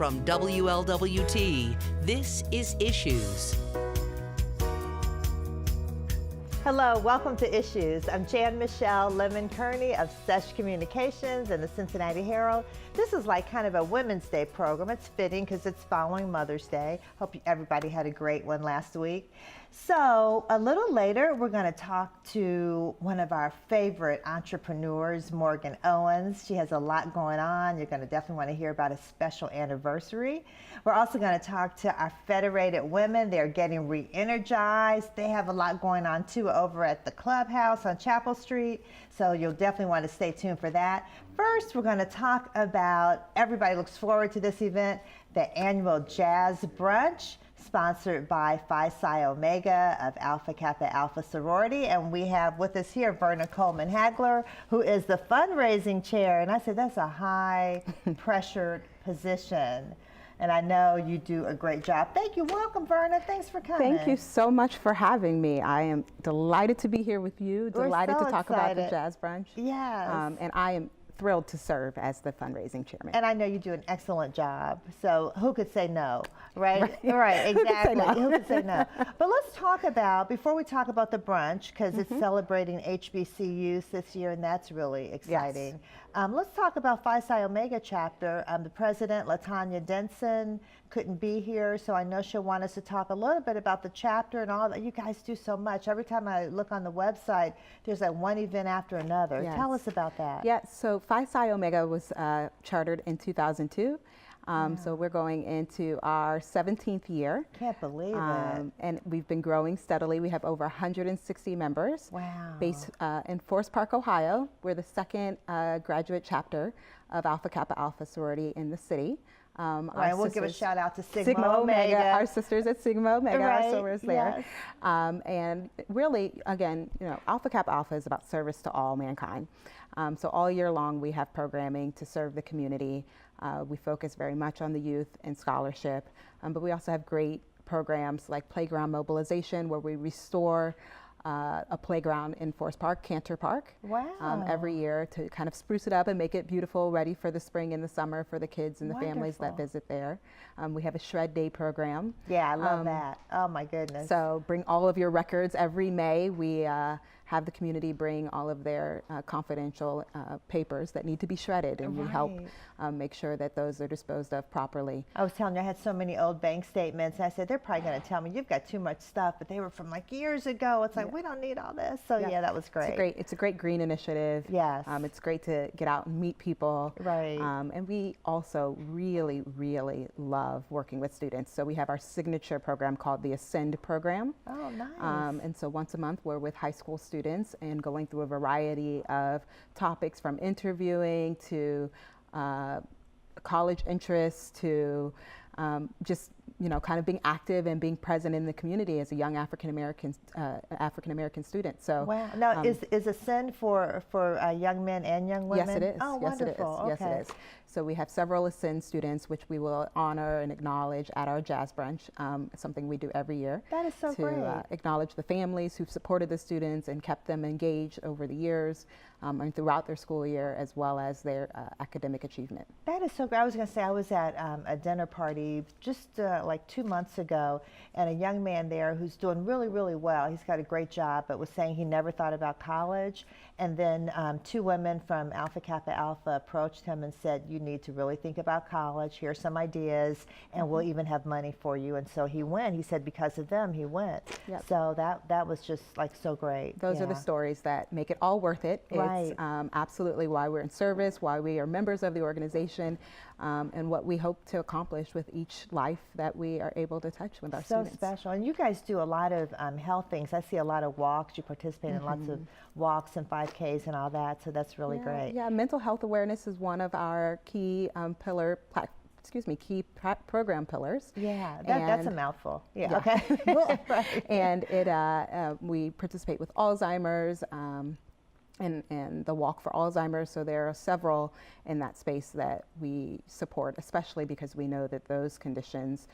From WLWT, this is Issues. Hello, welcome to Issues. I'm Jan-Michele Lemon Kearney of SESH Communications and the Cincinnati Herald. This is like kind of a Women's Day program. It's fitting because it's following Mother's Day. Hope everybody had a great one last week. So a little later, we're going to talk to one of our favorite entrepreneurs, Morgan Owens. She has a lot going on. You're going to definitely want to hear about a special anniversary. We're also going to talk to our federated women. They're getting re-energized. They have a lot going on too over at the clubhouse on Chapel Street. So you'll definitely want to stay tuned for that. First, we're going to talk about, everybody looks forward to this event, the annual Jazz Brunch, sponsored by Phi Phi Omega of Alpha Kappa Alpha Sorority. And we have with us here Verna Coleman-Hagler, who is the fundraising chair. And I said, that's a high pressured position. And I know you do a great job. Thank you. Welcome, Verna. Thanks for coming. Thank you so much for having me. I am delighted to be here with you, delighted to talk about the Jazz Brunch. Yes. And I am thrilled to serve as the fundraising chairman. And I know you do an excellent job. So who could say no, right? Right, exactly. Who could say no? But let's talk about, before we talk about the brunch, because it's celebrating HBCUs this year, and that's really exciting. Yes. Let's talk about Phi Phi Omega chapter. The president, LaTonya Denson, couldn't be here, so I know she'll want us to talk a little bit about the chapter and all that. You guys do so much. Every time I look on the website, there's like one event after another. Yes. Tell us about that. Yeah, so Phi Phi Omega was chartered in 2002. So we're going into our 17th year. Can't believe it. And we've been growing steadily. We have over 160 members. Wow. Based in Forest Park, Ohio. We're the second graduate chapter of Alpha Kappa Alpha Sorority in the city. Right, we'll give a shout out to Sigma Omega. Our sisters at Sigma Omega, right, our sorors there. Yes. And really, again, you know, Alpha Kappa Alpha is about service to all mankind. So all year long, we have programming to serve the community. We focus very much on the youth and scholarship, but we also have great programs like playground mobilization, where we restore a playground in Forest Park, Cantor Park, every year to kind of spruce it up and make it beautiful, ready for the spring and the summer for the kids and the families that visit there. We have a Shred Day program. Yeah, I love that. Oh my goodness. So bring all of your records. Every May we have the community bring all of their confidential papers that need to be shredded, and we help make sure that those are disposed of properly. I was telling you, I had so many old bank statements, and I said, they're probably going to tell me, you've got too much stuff, but they were from like years ago. It's like, we don't need all this. So yeah, that was great. It's a great green initiative. Yes. It's great to get out and meet people. Right. And we also really, really love working with students. So we have our signature program called the Ascend program. Oh, nice. And so once a month, we're with high school students and going through a variety of topics, from interviewing to college interests to just, you know, kind of being active and being present in the community as a young African American student. So wow. Now, is Ascend for young men and young women? Yes, it is. Oh, yes, wonderful. It is. Okay. Yes, it is. So we have several Ascend students, which we will honor and acknowledge at our Jazz Brunch. Something we do every year. That is so great. To acknowledge the families who've supported the students and kept them engaged over the years and throughout their school year, as well as their academic achievement. That is so great. I was going to say, I was at a dinner party just like 2 months ago, and a young man there who's doing really, really well. He's got a great job, but was saying he never thought about college. And then 2 women from Alpha Kappa Alpha approached him and said, you need to really think about college. Here's some ideas, and we'll even have money for you. And so he went. He said because of them, he went. Yep. So that was just like so great. Those are the stories that make it all worth it. Right. It's absolutely why we're in service, why we are members of the organization, and what we hope to accomplish with each life that we are able to touch with our students. So special. And you guys do a lot of health things. I see a lot of walks. You participate in lots of walks and 5Ks and all that. So that's really great. Yeah, mental health awareness is one of our key program pillars. Yeah, that's a mouthful. Yeah. Okay. Right. And we participate with Alzheimer's. And the Walk for Alzheimer's. So there are several in that space that we support, especially because we know that those conditions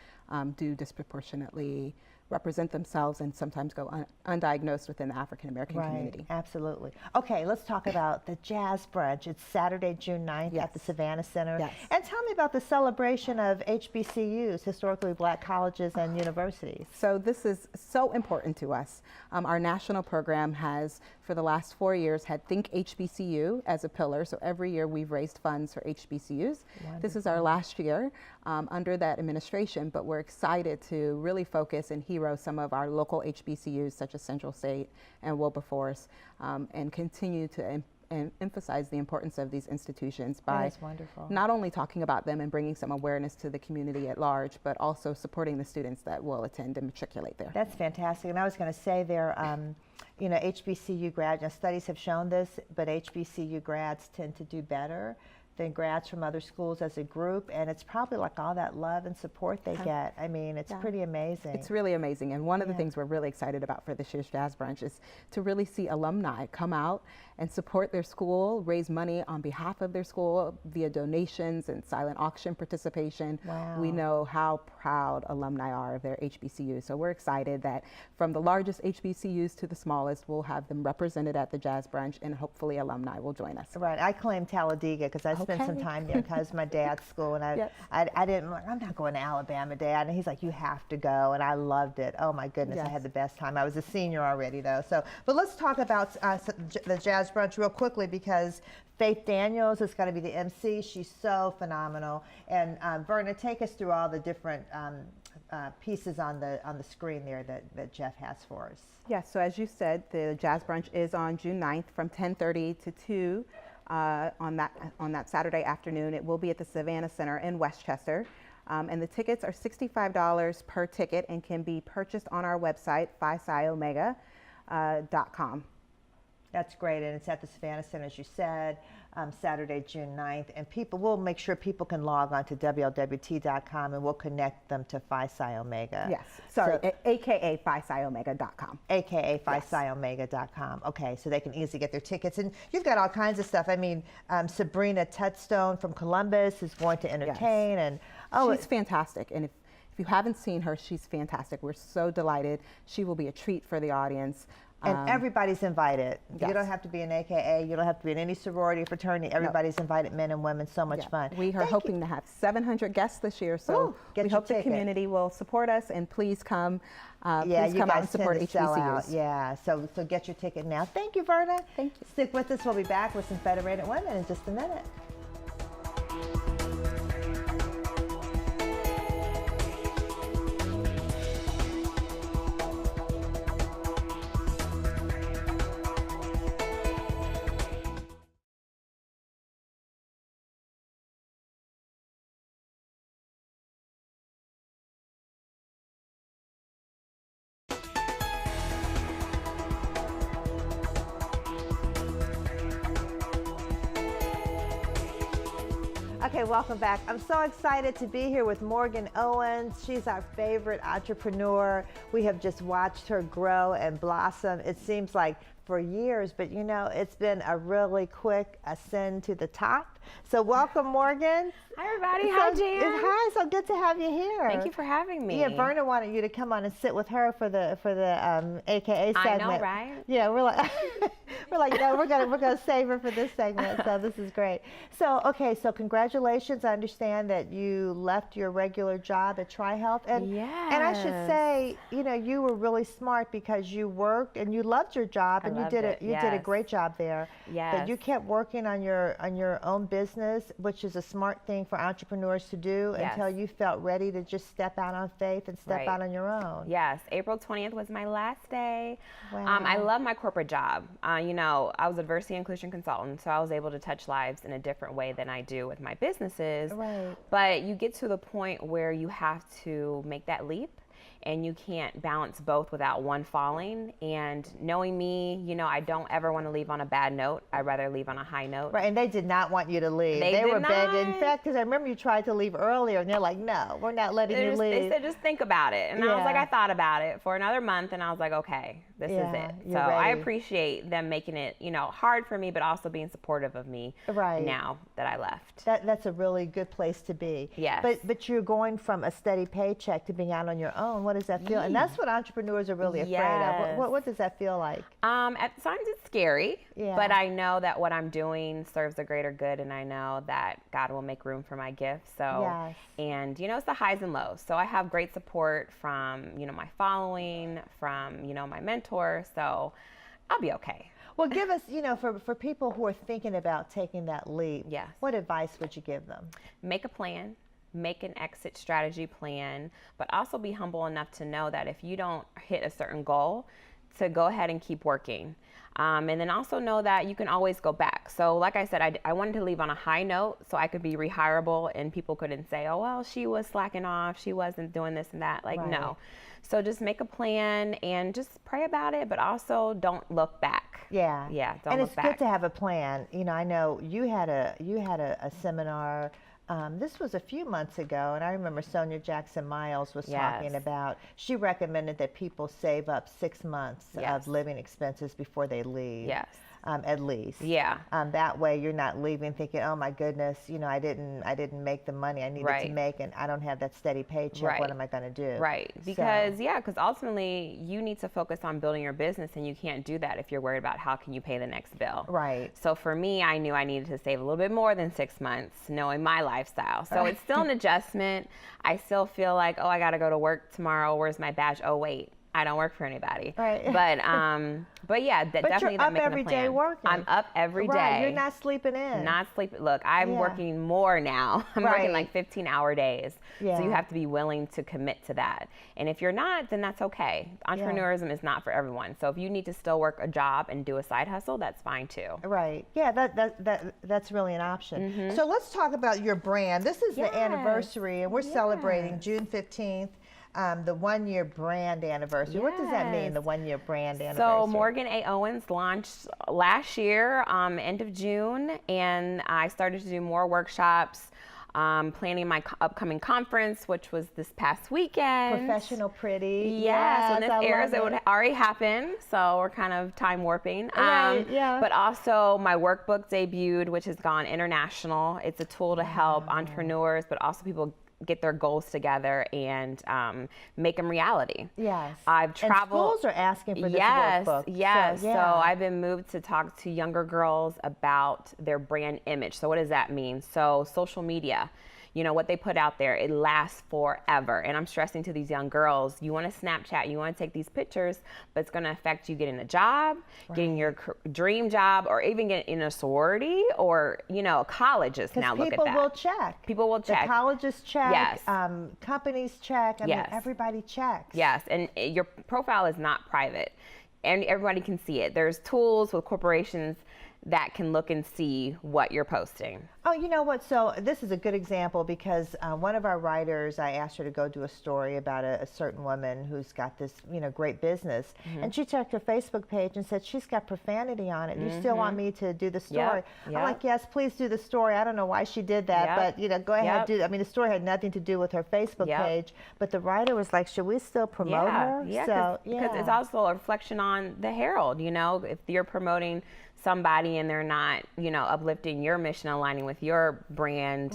do disproportionately represent themselves and sometimes go undiagnosed within the African American community. Absolutely. Okay, let's talk about the Jazz Brunch. It's Saturday, June 9th at the Savannah Center. Yes. And tell me about the celebration of HBCUs, historically black colleges and universities. So this is so important to us. Our national program has, for the last 4 years, had Think HBCU as a pillar. So every year we've raised funds for HBCUs. Wonderful. This is our last year under that administration, but we're excited to really focus and hero some of our local HBCUs such as Central State and Wilberforce, and continue to emphasize the importance of these institutions by not only talking about them and bringing some awareness to the community at large, but also supporting the students that will attend and matriculate there. That's fantastic. And I was going to say there, you know, HBCU grads, studies have shown this, but HBCU grads tend to do better than grads from other schools as a group, and it's probably like all that love and support they get. I mean, it's pretty amazing. It's really amazing, and one of the things we're really excited about for this year's Jazz Brunch is to really see alumni come out and support their school, raise money on behalf of their school via donations and silent auction participation. Wow. We know how proud alumni are of their HBCUs, so we're excited that from the largest HBCUs to the smallest, we'll have them represented at the Jazz Brunch, and hopefully alumni will join us. Right, I claim Talladega because I spent some time there because my dad's school, and I didn't, I'm not going to Alabama, Dad, and he's like, you have to go, and I loved it. Oh my goodness, I had the best time. I was a senior already though. So, but let's talk about the Jazz Brunch real quickly because Faith Daniels is going to be the MC. She's so phenomenal. And Verna, take us through all the different pieces on the screen there that Jeff has for us. Yes, so as you said, the Jazz Brunch is on June 9th from 10:30 to 2 on that Saturday afternoon. It will be at the Savannah Center in Westchester. And the tickets are $65 per ticket and can be purchased on our website, Phi Phi Omega.com. That's great, and it's at the Savannah Center, as you said, Saturday, June 9th. And we'll make sure people can log on to WLWT.com, and we'll connect them to Phi Phi Omega. Yes, sorry, AKA Phi Phi Omega.com. AKA Phi Phi Omega.com. Okay, so they can easily get their tickets. And you've got all kinds of stuff. I mean, Sabrina Tutstone from Columbus is going to entertain. And she's fantastic. And if you haven't seen her, she's fantastic. We're so delighted. She will be a treat for the audience. And everybody's invited. You don't have to be an AKA. You don't have to be in any sorority or fraternity. Everybody's invited, men and women. So much fun. We are hoping to have 700 guests this year, so we hope the community will support us, and please come. Please come out and support HBCUs. Yeah, so get your ticket now. Thank you, Verna. Thank you. Stick with us. We'll be back with some Federated Women in just a minute. Okay, welcome back. I'm so excited to be here with Morgan Owens. She's our favorite entrepreneur. We have just watched her grow and blossom. It seems like for years, but you know, it's been a really quick ascend to the top. So welcome, Morgan. Hi, everybody. Hi, Jan. Hi, so good to have you here. Thank you for having me. Yeah, Verna wanted you to come on and sit with her for the AKA segment. I know, right? Yeah, we're like, no, we're gonna save her for this segment. So this is great. So okay, so congratulations. I understand that you left your regular job at TriHealth, and I should say, you know, you were really smart because you worked and you loved your job, and you did a great job there. Yes. But you kept working on your own business, which is a smart thing for entrepreneurs to do until you felt ready to just step out on faith and step out on your own. Yes, April 20th was my last day. Wow. I love my corporate job. You know, I was a diversity inclusion consultant, so I was able to touch lives in a different way than I do with my businesses. Right. But you get to the point where you have to make that leap, and you can't balance both without one falling. And knowing me, you know, I don't ever want to leave on a bad note. I'd rather leave on a high note. Right, and they did not want you to leave. They were begging. In fact, because I remember you tried to leave earlier, and they're like, no, we're not letting you leave. They said, just think about it. And I was like, I thought about it for another month, and I was like, okay, this is it. So I appreciate them making it, you know, hard for me, but also being supportive of me now that I left. That's a really good place to be. Yes. But you're going from a steady paycheck to being out on your own. own, what does that feel? And that's what entrepreneurs are really afraid of. What does that feel like? At times it's scary, Yeah. but I know that what I'm doing serves a greater good, and I know that God will make room for my gift. So, Yes. and it's the highs and lows. So I have great support from, my following, from, my mentor. So I'll be okay. Well, give us, for people who are thinking about taking that leap, Yes. what advice would you give them? Make a plan. Make an exit strategy plan, but also be humble enough to know that if you don't hit a certain goal, to go ahead and keep working. And then also know that you can always go back. So like I said, I wanted to leave on a high note so I could be rehireable and people couldn't say, oh, well, she was slacking off. She wasn't doing this and that. Like, Right. no. So just make a plan and just pray about it, but also don't look back. Yeah. Yeah, don't and look it's back. good to have a plan. I know you had a seminar. This was a few months ago, and I remember Sonia Jackson-Miles was talking about, she recommended that people save up 6 months of living expenses before they leave. Yes. At least. Yeah. That way you're not leaving thinking, oh my goodness, I didn't make the money I needed to make, and I don't have that steady paycheck. Right. What am I going to do? Right. Because ultimately you need to focus on building your business, and you can't do that if you're worried about how can you pay the next bill. Right. So for me, I knew I needed to save a little bit more than 6 months, knowing my lifestyle. So it's still an adjustment. I still feel like, oh, I got to go to work tomorrow. Where's my badge? Oh, wait. I don't work for anybody. Right. But yeah, definitely you're that up making every a plan. day working. I'm up every day. Right. You're not sleeping in. Not sleeping. Look, I'm working more now. I'm working like 15-hour days. Yeah. So you have to be willing to commit to that. And if you're not, then that's okay. Entrepreneurism is not for everyone. So if you need to still work a job and do a side hustle, that's fine too. Right. Yeah, that's really an option. So let's talk about your brand. This is the anniversary, and we're celebrating June 15th. The 1-year brand anniversary. What does that mean, the 1-year brand anniversary? So Morgan A. Owens launched last year, end of June, and I started to do more workshops, planning my upcoming conference, which was this past weekend. Professional Pretty. Yes, when this I airs, love it would already happen, so we're kind of time warping. Right, yeah. But also my workbook debuted, which has gone international. It's a tool to help entrepreneurs, but also people get their goals together and make them reality. Yes. I've traveled. And schools are asking for this workbook. Yes. So, So I've been moved to talk to younger girls about their brand image. So what does that mean? So social media. What they put out there, it lasts forever. And I'm stressing to these young girls, you want to Snapchat, you want to take these pictures, but it's going to affect you getting a job, getting your dream job, or even getting in a sorority, or, colleges now look at that. People will check. People will check. The colleges check. Yes. Companies check. I mean, everybody checks. Yes. And your profile is not private, and everybody can see it. There's tools with corporations that can look and see what you're posting. Oh, you know what? So this is a good example because one of our writers, I asked her to go do a story about a certain woman who's got this, great business. And she checked her Facebook page and said, she's got profanity on it. You still want me to do the story? I'm like, yes, please do the story. I don't know why she did that, but, go ahead, do. I mean, the story had nothing to do with her Facebook page, but the writer was like, should we still promote her? Yeah, because it's also a reflection on the Herald, if you're promoting somebody and they're not, uplifting your mission, aligning with your brand,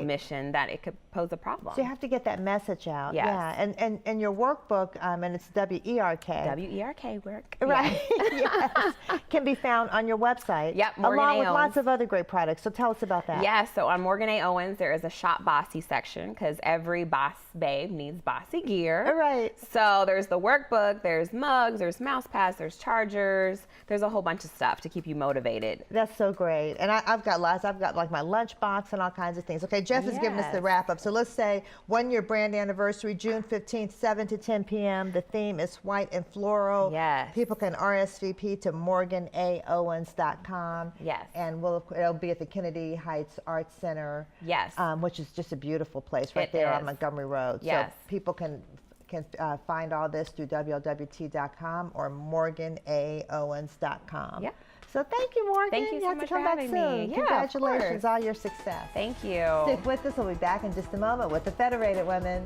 mission, that it could pose a problem. So you have to get that message out. Yes. Yeah. And your workbook, and it's WERK. WERK work. Right. Yes. Can be found on your website. Yep. Morgan along A. with Owens. lots of other great products. So tell us about that. Yeah. So on Morgan A. Owens, there is a Shop Bossy section because every boss babe needs bossy gear. Right. So there's the workbook, there's mugs, there's mouse pads, there's chargers, there's a whole bunch of stuff to keep you motivated. That's so great. And I've got lots. I've got like my lunch box and all kinds of things. Okay, Jeff has given us the wrap up. So let's say 1-year brand anniversary, June 15th, 7 to 10 p.m. The theme is white and floral. Yes. People can RSVP to morganaowens.com. Yes. And it'll be at the Kennedy Heights Arts Center. Yes. Which is just a beautiful place right there on Montgomery Road. Yes. So people can find all this through WLWT.com or morganaowens.com. Yep. So thank you, Morgan. Thank you so have much to come for back having soon. me. Yeah, Congratulations, all your success. Thank you. Stick with us. We'll be back in just a moment with the Federated Women.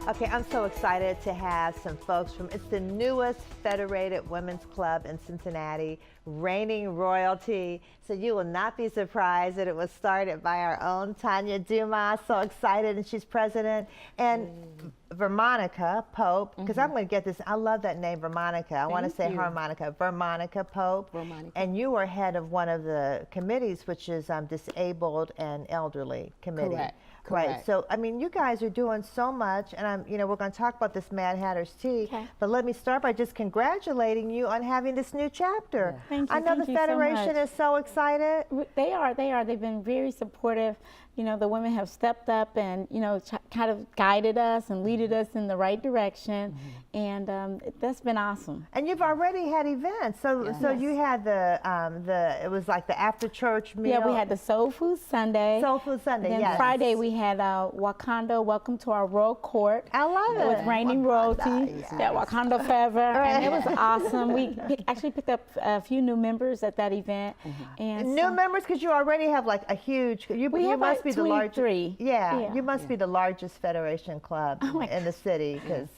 Okay, I'm so excited to have some folks from, it's the newest Federated Women's Club in Cincinnati, reigning royalty. So you will not be surprised that it was started by our own Tonya Dumas. So excited, and she's president. And Vermonica Pope, because I'm going to get this, I love that name, Vermonica. I want to say harmonica. Vermonica Pope. Vermonica. And you were head of one of the committees, which is Disabled and Elderly Committee. Correct. Right. Correct. So, I mean, you guys are doing so much, and we're going to talk about this Mad Hatter's Tea. Okay. But let me start by just congratulating you on having this new chapter. Yeah. Thank you. I know Thank the you so Federation much. is so excited. They are. They've been very supportive. The women have stepped up and, kind of guided us and leaded us in the right direction. And that's been awesome. And you've already had events. So you had it was like the after church meal. Yeah, we had the Soul Food Sunday. Soul Food Sunday, Then yes. Friday we had Wakanda, Welcome to our Royal Court. I love it. With reigning royalty. Yes. Yeah, Wakanda forever. And it was awesome. We actually picked up a few new members at that event. And New members, because you already have like a huge, you have must like be the largest. 23. Yeah, you must be the largest Federation club in the city, because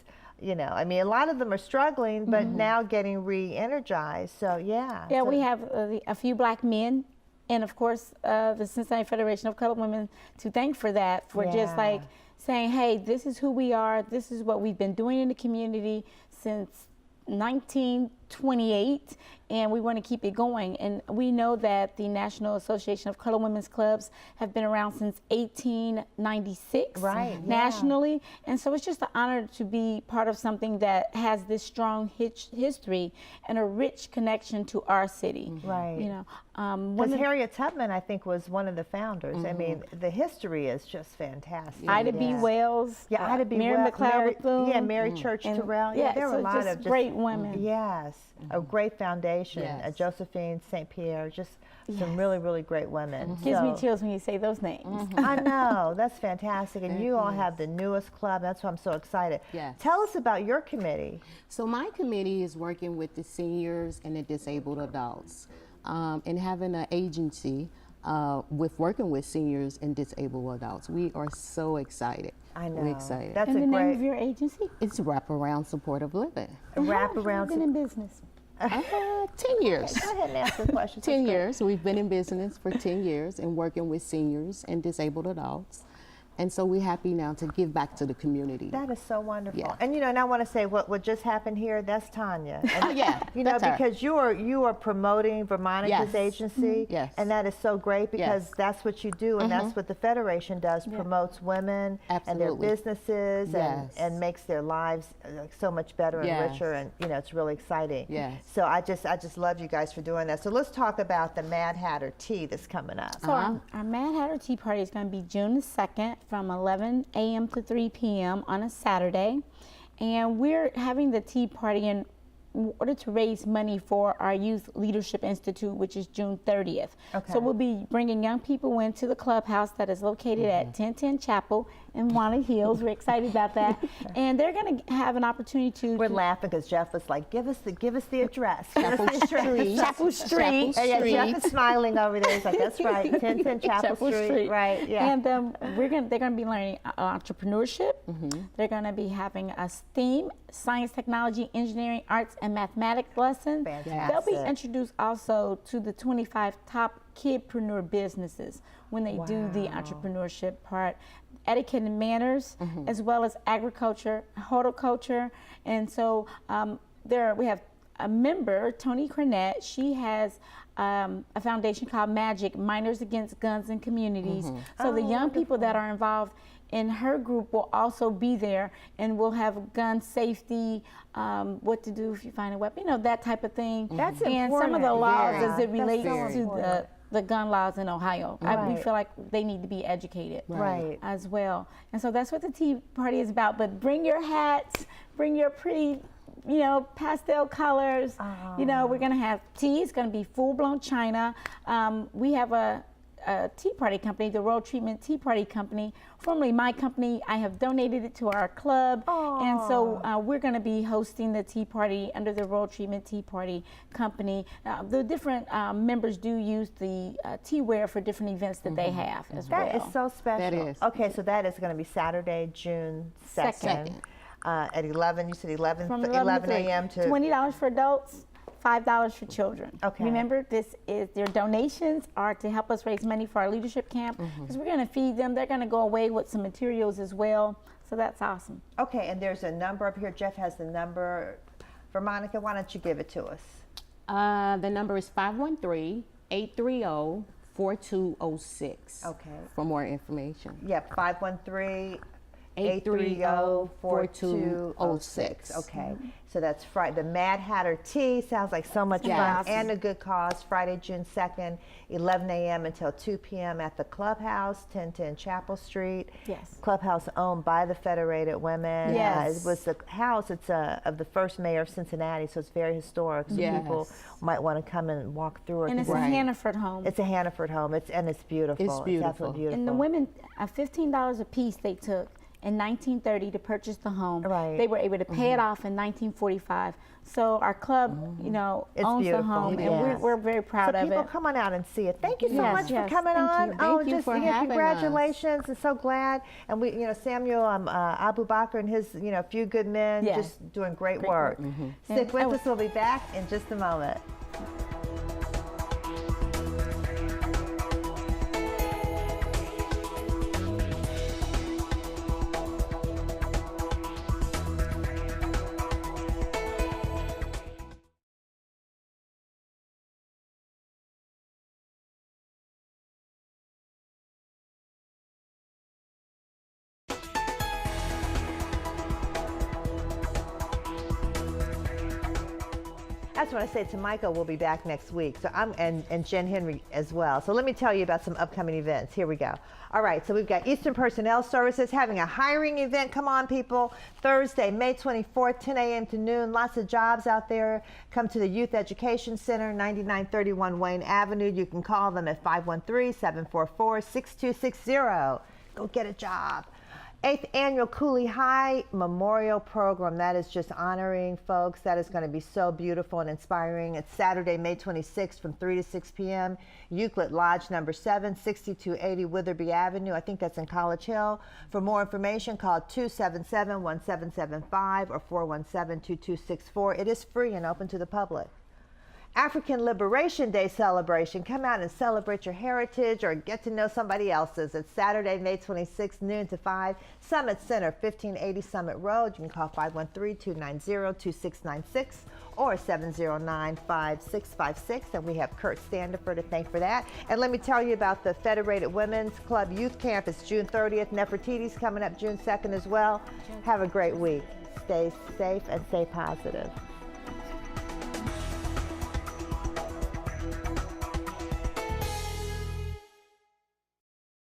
I mean, a lot of them are struggling, but now getting re-energized. So Yeah, so we have a few black men, and of course the Cincinnati Federation of Colored Women to thank for that, for just like saying, hey, this is who we are, this is what we've been doing in the community since 1928, and we want to keep it going. And we know that the National Association of Colored Women's Clubs have been around since 1896 nationally. And so it's just an honor to be part of something that has this strong history and a rich connection to our city. Right. Because Harriet Tubman, I think, was one of the founders. I mean, the history is just fantastic. Ida B. Wells, Ida B. Mary Wells, McLeod Bethune. yeah, Mary Church Terrell. Yeah, there were so a lot just of great women. Yes, a great foundation. Yes. Josephine St. Pierre, just some really, really great women. Gives me So- chills when you say those names. I know, that's fantastic. And you all have the newest club. That's why I'm so excited. Yes. Tell us about your committee. So my committee is working with the seniors and the disabled adults, and having an agency with working with seniors and disabled adults. We are so excited. I know. We're excited. That's And a the name great of your agency? It's Wraparound Supportive Living. wrap How long around. have you been in business? 10 years. Go ahead and ask the question. 10 years. We've been in business for 10 years and working with seniors and disabled adults. And so we're happy now to give back to the community. That is so wonderful. Yeah. And and I want to say what just happened here, that's Tonya. And, Yeah, that's her. because you are promoting Vermonica's Yes. agency. Yes. And that is so great, because Yes. that's what you do, and that's what the Federation does, promotes women and their Absolutely. businesses Yes. and makes their lives so much better and Yes. richer, and it's really exciting. Yes. So I just love you guys for doing that. So let's talk about the Mad Hatter Tea that's coming up. So our Mad Hatter Tea Party is going to be June the 2nd from 11 a.m. to 3 p.m. on a Saturday. And we're having the tea party in order to raise money for our Youth Leadership Institute, which is June 30th. Okay. So we'll be bringing young people into the clubhouse that is located at 1010 Chapel in Walnut Hills. We're excited about that. And they're going to have an opportunity to... We're laughing because Jeff was like, give us the address. Chapel Street. Chapel Street. Yeah, Jeff Street. is smiling over there. He's like, that's right, 1010 Chapel Street. Right, yeah. And they're going to be learning entrepreneurship. They're going to be having a STEAM, science, technology, engineering, arts, and mathematics lesson. Fantastic. They'll be introduced also to the 25 top kidpreneur businesses when they do the entrepreneurship part. Etiquette and manners, as well as agriculture, horticulture. And so we have a member, Tony Cornett. She has a foundation called MAGIC, Minors Against Guns in Communities. So the young people that are involved in her group will also be there, and we'll have gun safety, what to do if you find a weapon, that type of thing. That's and some of the important. laws Yeah. as it That's relates so to important. the gun laws in Ohio. We Right. feel like they need to be educated Right. as well. And so that's what the tea party is about. But bring your hats, bring your pretty, pastel colors. We're going to have tea. It's going to be full-blown china. We have a tea party company, the Royal Treatment Tea Party Company, formerly my company. I have donated it to our club, and so we're going to be hosting the tea party under the Royal Treatment Tea Party Company. The different members do use the tea ware for different events that they have as well. That is so special. That is. Okay, so that is going to be Saturday, June 2nd. At 11, you said 11 From a.m. to $20 for adults, $5 for children. Okay. Remember, this is their donations are to help us raise money for our leadership camp, because we're going to feed them. They're going to go away with some materials as well. So that's awesome. Okay, and there's a number up here. Jeff has the number. Vermonica, why don't you give it to us? The number is 513-830-4206. Okay. For more information. Yep, 513-830-4206. Okay, so that's Friday. The Mad Hatter Tea sounds like so much fun and a good cause. Friday, June 2nd, 11 a.m. until 2 p.m. at the Clubhouse, 1010 Chapel Street. Yes. Clubhouse owned by the Federated Women. Yes. It was the house. It's of the first mayor of Cincinnati, so it's very historic. So people might want to come and walk through it. And it's a Hannaford home. It's a Hannaford home. It's beautiful. It's beautiful. Absolutely beautiful. And the women, $15 a piece they took in 1930 to purchase the home. Right. They were able to pay it off in 1945. So our club, you know, It's owns beautiful. the home, Yes. and we're very proud So of people it. come on out and see it. Thank you so Yes, much yes, for coming thank on. you. Thank you for having us. Congratulations. I'm so glad. And we, Samuel Abu Bakr and his, few good men Yes. just doing great work. Stick with us. We'll be back in just a moment. That's what I said to Michael. We'll be back next week. So and Jen Henry as well. So let me tell you about some upcoming events. Here we go. All right, so we've got Eastern Personnel Services having a hiring event. Come on, people. Thursday, May 24th, 10 a.m. to noon. Lots of jobs out there. Come to the Youth Education Center, 9931 Wayne Avenue. You can call them at 513-744-6260. Go get a job. 8th Annual Cooley High Memorial Program. That is just honoring folks. That is going to be so beautiful and inspiring. It's Saturday, May 26th from 3 to 6 p.m. Euclid Lodge number 7, 6280 Witherby Avenue. I think that's in College Hill. For more information, call 277-1775 or 417-2264. It is free and open to the public. African Liberation Day celebration. Come out and celebrate your heritage or get to know somebody else's. It's Saturday, May 26th, noon to 5. Summit Center, 1580 Summit Road. You can call 513-290-2696 or 709-5656. And we have Kurt Standifer to thank for that. And let me tell you about the Federated Women's Club Youth Camp. It's June 30th. Nefertiti's coming up June 2nd as well. Have a great week. Stay safe and stay positive.